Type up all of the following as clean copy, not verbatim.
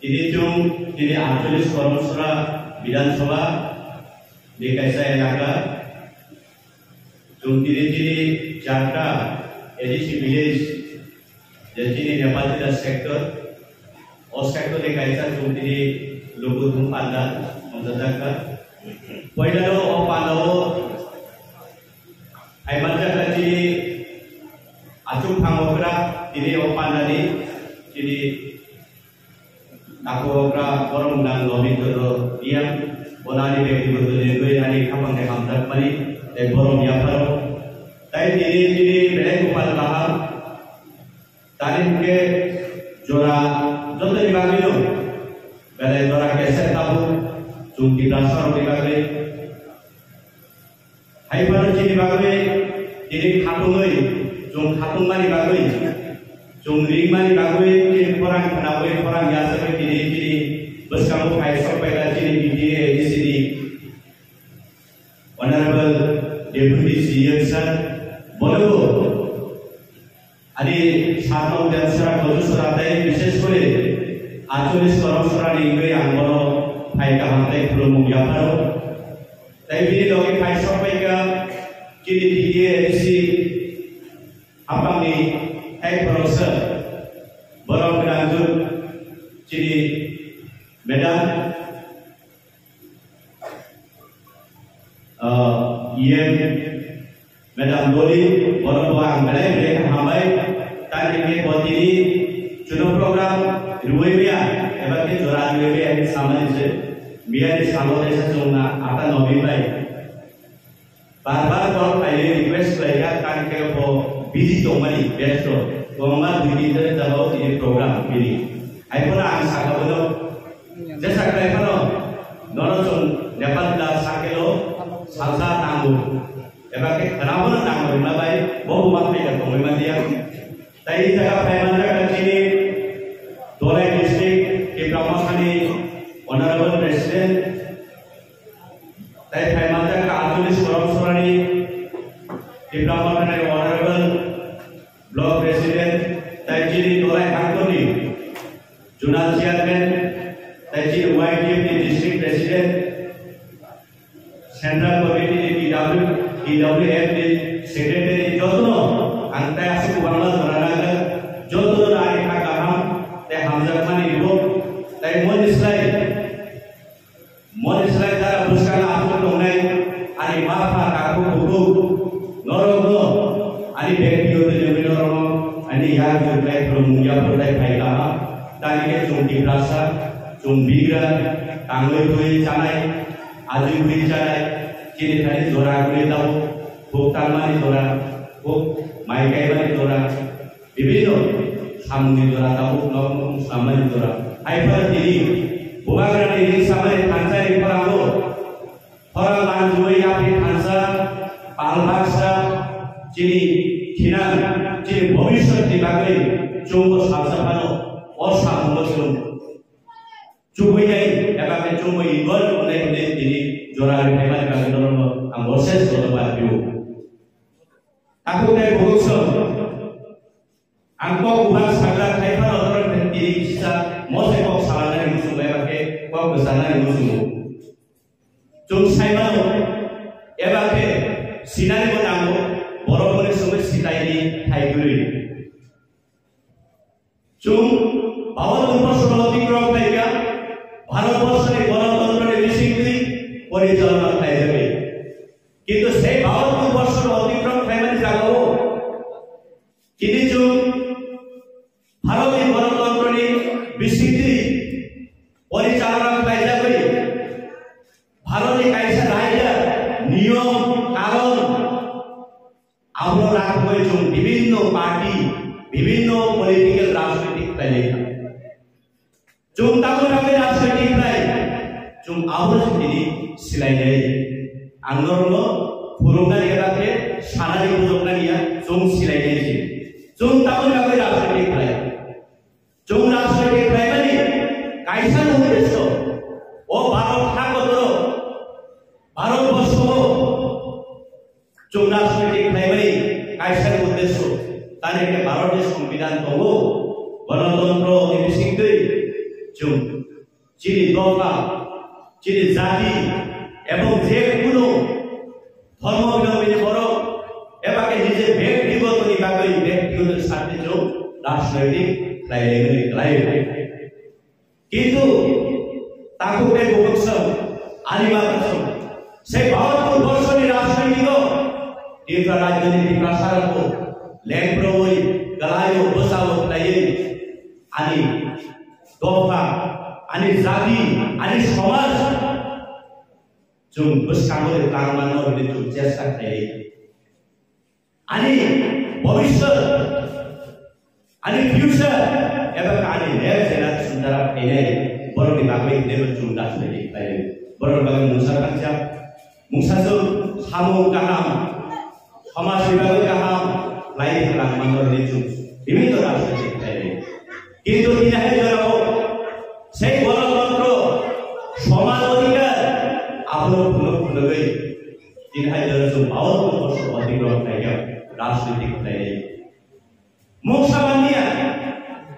ini cung ini 48 Koromsora Vidansabha di kaisa enaga cung ini Jakarta edisi village jadi Nepal tidak sektor sektor di kaisa cung ini logo Panda menjadikan Poidalo Pandao ay Jakarta ini acung pangokra ini Panda ini aku okra orang dan lobby itu yang bonari bagi betul itu yang kapan yang hamzat mari orang yang baru tapi ini beda kupal kahar tadi mungkin jora jodoh dibagi lo beda jora keser tahu cungki dasar dibagi hai baru cini dibagi ini khatung lagi cung khatung mari dibagi cung ring mari dibagi ini orang kenapa orang biasa bus kamu kaisa pada sini di sini Honorable Deputy CM Sir বলবো আদি সাতম দেশরা কজুসরাতে বিশেষ করে 48 করমসরা নিয়ে আঙ্গন ফাইকা হাতে খুলমু ইয়াপারো তাই বিনি লগে ফাইসা পাইকা কিনি দিয়ে এসি আপনি এক প্রফেসর বরং রাজুর চিনি Madam, Madam Doli, orang orang mereka hambai, tadi ini buat ini chunuk program ruwe biya, ebaki joran ruwe biya ini sama je, biya di sama desa chunna akan nobi bay. Bar-bar kalau kalian request mereka kan ke po busy tomari besto, tomar busy jadi jauh ini program ini. Ayo pun angsa kalau जैसा कहे करो north zone Nepal दा साकेलो salsa तांगो एबा के खराबो न तांगो ना भाई बहु मत में करतो मैं दिया तई जगह पैमाना कचीनी दोले डिस्ट्रिक्ट के प्रमोशनी ऑनरेबल प्रेसिडेंट तई पैमाना का 48 करमसरानी के प्रमोशनी ऑनरेबल ब्लॉक प्रेसिडेंट तई जिनी दोले Kangoni जुनाल chairman Taji YDF di district president, central committee di DWF di secretary jodoh, antai asal Bangla Toranaga, jodoh dari Kakam, teh Hamzah Mani ibu, teh Monisrai cara buskan aku tunai, ani maaf aku buku, norong ani bagi jodoh jadi norong, ani yang jodoh permuja berdaya baik lama, tadi ke cungki rasa. Cumbigra, tanggul gue canai, aju gue canai, kini tadi zora gue tahu, buktan mani zora, buk, maikai mani zora, bibino, samuni zora tahu, nom sama di zora. Hyper ini, bukan ini sama di kansa di perango, orang lanjut ya di kansa, palbaksa, cini, cini bobisot di bagai, cungko salsa pano, osa mengusung. Cuma ini, apa yang cuma ini, kalau mulai ini juara hebat kami dorong anggota sekolah baru. Aku dari Bogor, angkau bukan sahaja hebat orang ini bisa, mesti kau salah dari musuh pakai kau kesalahan dari musuh. Cuma saya mahu, pakai sinar itu tangguh, borong semua sita ini hai guru. Cuma awal umur sebelum dikerok mereka. ভারতবর্ষের গণতন্ত্রের বিশৃঙ্খলি পরিচালনা খাই যাবে কিন্তু সেই ভারতবর্ষের অতিক্রম খাইবানি যাবো কিন্তু ভারতের গণতন্ত্রের বিশৃঙ্খলি পরিচালনা খাই যাবে ভারতের কাইসা রায়রা নিয়ম কারণ আমরা রাখবো বিভিন্ন পার্টি বিভিন্ন পলিটিক্যাল রাজনৈতিক তালিকা Jum tahu kami rasa diklai, jum awal sendiri silai. Anggur lo, burungnya dia pakai, sana di burungnya dia, jum silai sih. Jum tahu kami rasa diklai, jum rasa diklai mana? Kaisa nulis so, oh baru thak betul, baru bosku, jum rasa diklai mana? Kaisa nulis so, tadi ke baru di Sambidan tunggu, gণতন্ত্র ini singkui. Jum যিনি দফা, যিনি জাতি এবং যে কোনো ধর্মাবলম্বী বড় এবাকে নিজে ব্যক্তিগত নিবাগৈ ব্যক্তিগত স্বার্থে যোগ রাজনৈতিক লাইনে কিন্তু তাকে বংশম আলিবাসম সেই 72 বছরের রাজনৈতিক তীব্র রাজনৈতিক প্রসারক লেম্প্রবই গলায় বসাও তাই আনি দফা আনি জাতি আনি সমাজ जों बसकांगोर कांगमानोर बितु चेष्टा खाय आणि भविष्य आणि फ्यूचर एबा आणि नेक्स्ट जनरेशन जरा पेने बरोबी बागै लेबल जों दासले खाय बरोबर बागै मुसाखांचा मुसाजो सामु गाहाम समाज बिभाग गाहाम लाइन कांगमानोर बितु বিভিন্ন রাজনৈতিক খায় কিন্তু ইনাহে জরাও সেই গণতন্ত্র সমান অধিকার आपलो पुनः 3052 वर्ष अतिक्रम खाया राजनीतिक खाया मोक्षाबानिया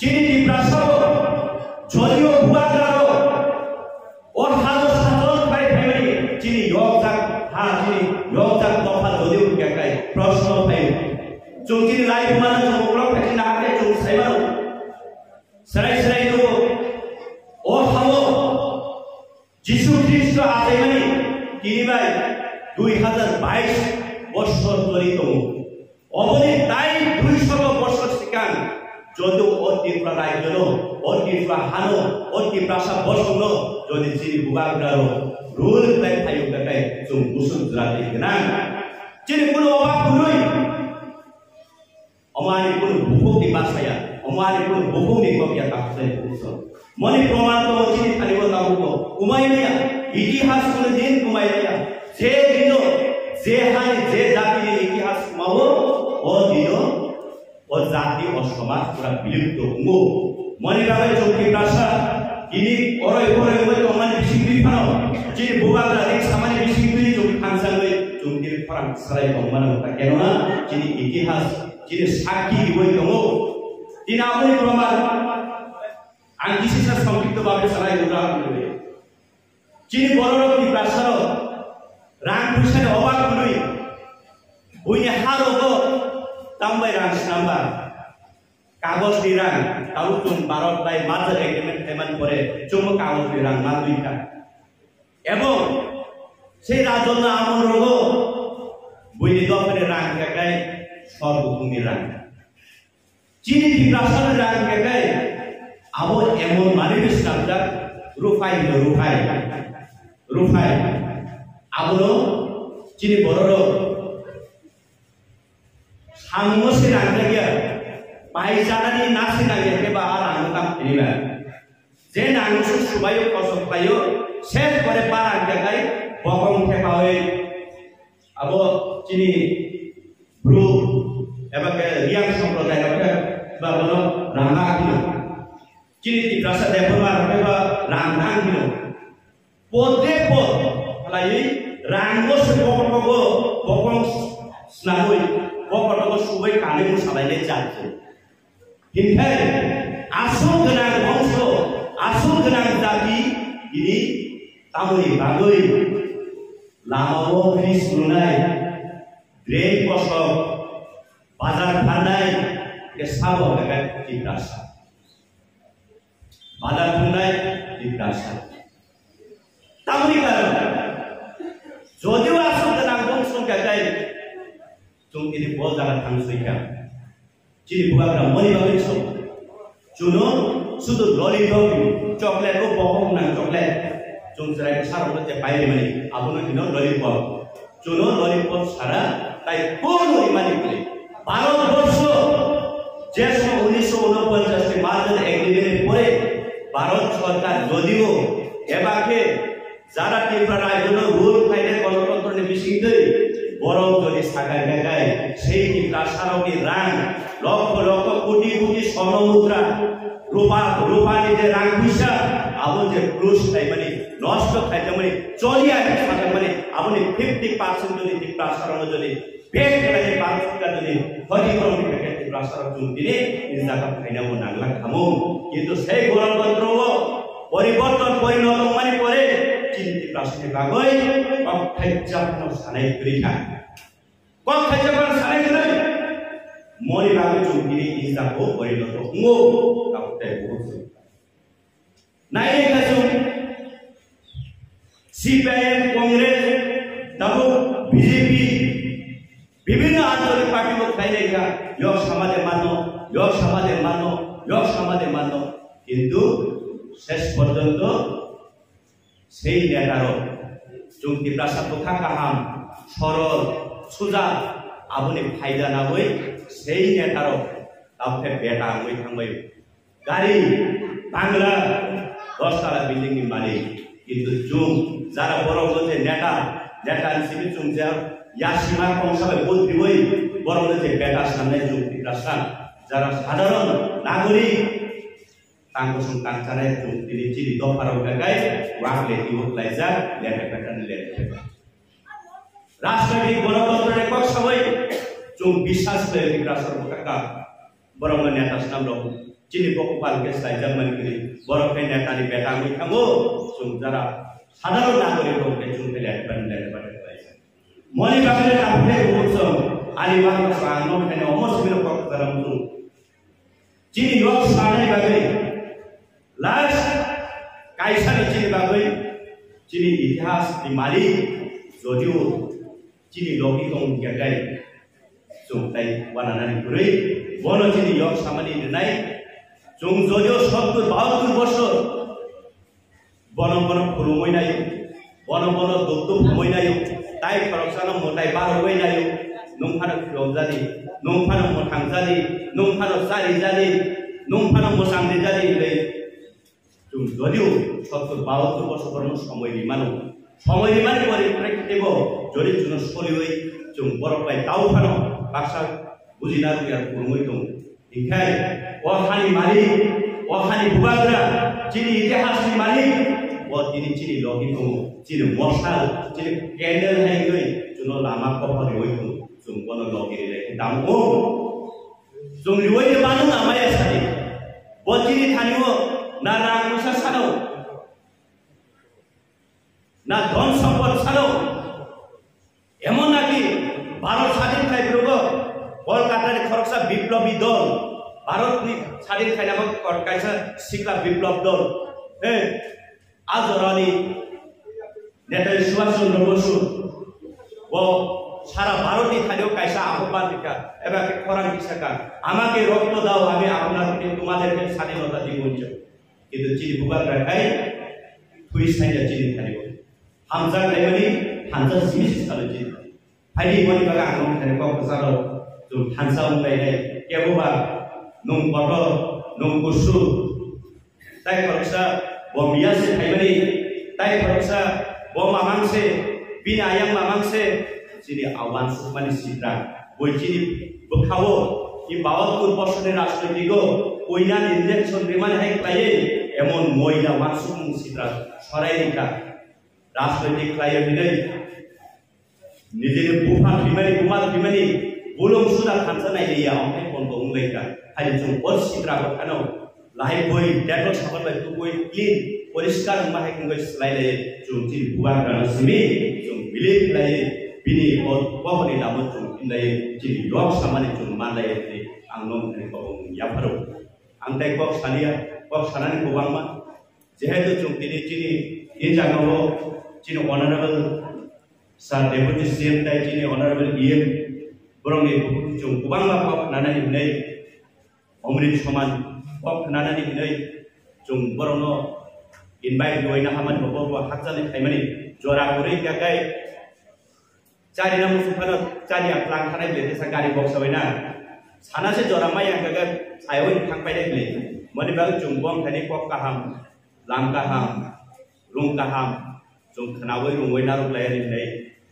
चिनी प्रासाद जलियो भुवागारो और हालो साधन खाय फैमिली चिनी योगजाक हा चिनी योगजाक दफा जलियो केकाय प्रश्न फाइ जों चिनी लाइफ माना जों ओकरा फाइ ना हाय जों साइबारो सराय दो ओ हालो যিশু খ্রিস্ট আজেমানি কিনিবাই 2022 বছর ধরিতম অবনি তাই 200 বছর সিকান যদিও অতি প্রায়জন অতি হানো অতি প্রাসা বসন যদি যিনি বুগাগ্রারো রুল প্লাই থাইও কাকাই जों বুসুন জাতি গনা যিনি কোন অবাক হই আমানি কোন বুকুনি বাসায়া আমানি কোন বুকুনি কপিয়া তাকছে मनी प्रमाण तो चिनी थालिबो लाबो कुमाइलिया इतिहास को दिन कुमाइलिया जे दिनो जे हानि जे जाति इतिहास कुमाओ ओ दिनो ओ जाति ओ समाज पूरा विलुप्त हुंगो मनी बाबा जोंकी प्रासा इनि ओरै तो माने बिसिंगि फानो चिनी बुगाग्रा एक सामान्य बिसिंगि जोंकी खानसाङै जोंकी फरां सराय दंमान होता केनना चिनी इतिहास चिनी साखी दिबो दङो दिन आमुनि प्रमाण आं किसिसा संक्षिप्त भावे सराय उदाहरण देबे चिनी बररकनि प्रासाद रां फैसानि अभाब नुय बयनि हारोगो तांबाय रां नाम्बा कागजनि रां ताउ जों भारत बाय मार्जार एग्रीमेंट पेमेंट करे जों कागजनि रां मा दुइटा एबं সেই রাজন্য আমল রগো বইনি দফারে রাং কেকাই সর্বভূমি রাং চিনি প্রাসাদের রাং কেকাই আবো এমন মানিবেশ নামটা রুফাই আবো চিনি বড় সাংমসে রাঙ্গিয়া পাইজানানি নাসি নাগে কেবা আর আঙ্গাম ফিরিবা যে নাংসু সুবায়ো কসম পায়ো শেষ করে পারা গাই বকম খেপাওয়ে আবো চিনি ব্রু এবাকে রিয়াং সম্প্রদায় বা বলো রাঙ্গা কিলো চিনি প্রাসাদ দেববার বা রাঙ্গা কিলো পদে পদ লাই রাঙ্গো সে বকম স্নানই বকটগো সুবাই কানে মুসালাইলে যাচ্ছে হিংখাই আসল গোনাं বংশ আসল গোনাं জাতি ini tamuni bagoi lamao fis lunai drain kosok bazar bhanai ke sabo gagai diprasa bazar bhanai diprasa tamuni karon jodio asal gonaं bangso gagai जों ini bol jalan tangsoika chini buagra moni bagai so juno sudu lollipop chocolate ko bohong nang chocolate जों जेरै साराव जे बायरे माने आबुनो दिनो lollipop जुनो lollipop सारा ताई कोन माने बोले भारतवर्ष যে 1949 এ মার্জার এগ্রিমেন্টের পরে ভারত সরকার যদিও এবাকে যারা ত্রিপুরা রাজ্যের রুল ফাইনে গণতন্ত্রের বিশিষ্টে বড় যদি সাগায় দেখায় সেই ত্রিপুরা সারকি রাং লক্ষ লক্ষ কোটি কোটি স্বর্ণ মুদ্রা রূপানি যে রাং পয়সা আবু যে ক্রুশ তাই মানে নষ্ট খাইতে মানে চলিয়া থাকে মানে আপনি 50% যদি ত্রিপুরা সারণ যদি বেগ করে পাঁচটা যদি ক্ষতিগ্রস্ত থাকে ত্রিপুরা সারণ দিনে এই জায়গা খাইনাও নাগলা খামো কিন্তু সেই গণতন্ত্র পরিবর্তন प्लासनि बागै कक थाइजाफोर सानाय गैया कक थाइजाफोर सानाय गैया मनि बागै जों दिनै इजाखौ परिणत हंगो काकुताय बहुत नायनायखा जों सीपीआईएम कांग्रेस दाबो बीजेपी विभिन्न आंदोलन पार्टी को खाइलेगा योग समाजे मानो किंतु शेष पर्यंत সেই নেতারও जों दिप्लासा কথা কাহাম সরল সুজা আবনি ফায়দা না হই সেই নেতারও তাতে বেটা হই থাকবে গাড়ি বাংলা 10 তলা বিল্ডিং नि মালিক কিন্তু जों যারা বড় বলতে নেতা হিসেবে जों যা ইয়াসিমা কংসাবে বলতি হই বড় বলতে বেটা সামনে जों दिप्लासा যারা সাধারণ নাগরিক tanggung kancana itu diri do para ugagai wakle ibu pelajar lihat pekan lihat राष्ट्रनि गणतन्त्र कक सबै जों বিশ্বাস করে दिप्लासा का बरं नेता नाम दं चिनि बकपाल के साइजन मनगिरि बरं नेतानि बेटा मै थांगो जों जरा साधारण नागरिक दं जों लिhat pekan मनि बागले आपले उच्च आलिबाग सांगनो फेने अमस बिनो कक जरम जों चिनि लोक सानै बागै लास्ट कायसानि चिनि बागै चिनि इतिहास नि मालिक जदियो चिनि लोकी दं गेगाय जों ताइ बानानानि गुरै बनो चिनि योग सामानि दिनाय जों जदियो 72 বছর बन खुरुमैनाय बन दत्तु फमैनाय ताइ खरकसानो मोटाय बारबैनाय नंफानो फिलजानि नंफानो मोथांजानि नंफानो सारिजानि नंफानो मोसांनि जानि जों जदियो 72 বছর समय मानो परिप्रेक्षितेव जदि जों सलियै जों बरफाय दावफानो बाक्सा बुजिना रुया खुरुमै दं इखाय अखानि मालिक अखानि बुबाग्रा चिनि इतिहासनि मालिक ओ दिनै चिनि लगी दं चिनि मसाल चिनि केन्डेल हायगै जों लामा कफारि होय दं जों बन लगी रे दामो जों लिवै बानो नामाया सानि बचिनि थानिओ ना राग पैसा सानो ना धन सम्पद सानो एमन नाकि भारत स्वाधीन खाइब्रबो कलकातानि खरकसा विप्लबी दल भारतनि स्वाधीन खाइनाबो कटकाइसा सिक्ला विप्लव दल हे आजरानि नेताजी सुभाष चंद्र बसु वो सारा भारतनि थानिও কাইসা আহ্বান দিকা এবা খরাং দিছাকা আমাকে রক্ত দাও আমি আপনাদেরকে তোমাদেরকে স্বাধীনতা দিব কিন্তু চিনি বুবার রাখাই তুই সাইজা চিনি থানিব হামজা লাইমানি হামজা জিনিস সালে চিনি ফাইনি মনি বাগা আং থানে কক সালো जों हानसा उंलायनाय केबोबा नं बट नं गुसु ताइ खरकसा बमियासे थाइमानि ताइ खरकसा बमामांसे बिनायां मामांसे चिनि आवान सुमानि सिद्रा बयचिनि बखावो कि 72 বছরের রাজনীতিক কইনা ইনজেকশন রিমান হাই ক্লায়ে এমন ময়না মানসুম সিদ্রা সরাইনিকা রাজনৈতিক ক্লায়ে বিলাই নিজের বুফা বিমানি কুমার বিমানি बुलुं सुदा खानसानाय गैया ओमफ्राय बन्द उंलायगा खालि जों अर सिद्रा गथानो लाइ बय डेटल साबनबाय तुबय क्लीन परिष्कार माहाय खंगै स्लाइलाय जों दिन बुगाग्रानो सिमि जों बिलिभ लाय बिनि बहनि नामो जों इनलाय दिन लक सामानि जों मानलाय आं नं खानि बाबो याफारो आं ताइ कक सानिया कक सानानि गोबांमा जेहेतु जों दिनै इ जागावो दिन अनारेबल सार डेपुटी सीएम ताइ दिन अनारेबल ईएम बरंनि जों गोबां माबा नानानै हिनै अमृत समान कक नानानै हिनै जों बरंनो इनभाइट होइना हामान बबो हाकजानि थाइमानि जरा गुरै गागाय चारिना मुसुफानो चारि आप्लां थानाय लेदेसा गारि बक्स होइना सानासे जरा माय गागा सायव थांबाय दे मनि बाग जों बम थानि कक काहाम लाम काहाम रुं काहाम जों खनावै रुंवैना रुलायनि नै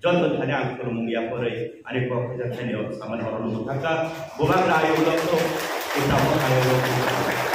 जन थाने आं खुलुमगिया परै आरो कक थानियाव सामान हरनो थाखा गोबां रायो दं तो उताव थायो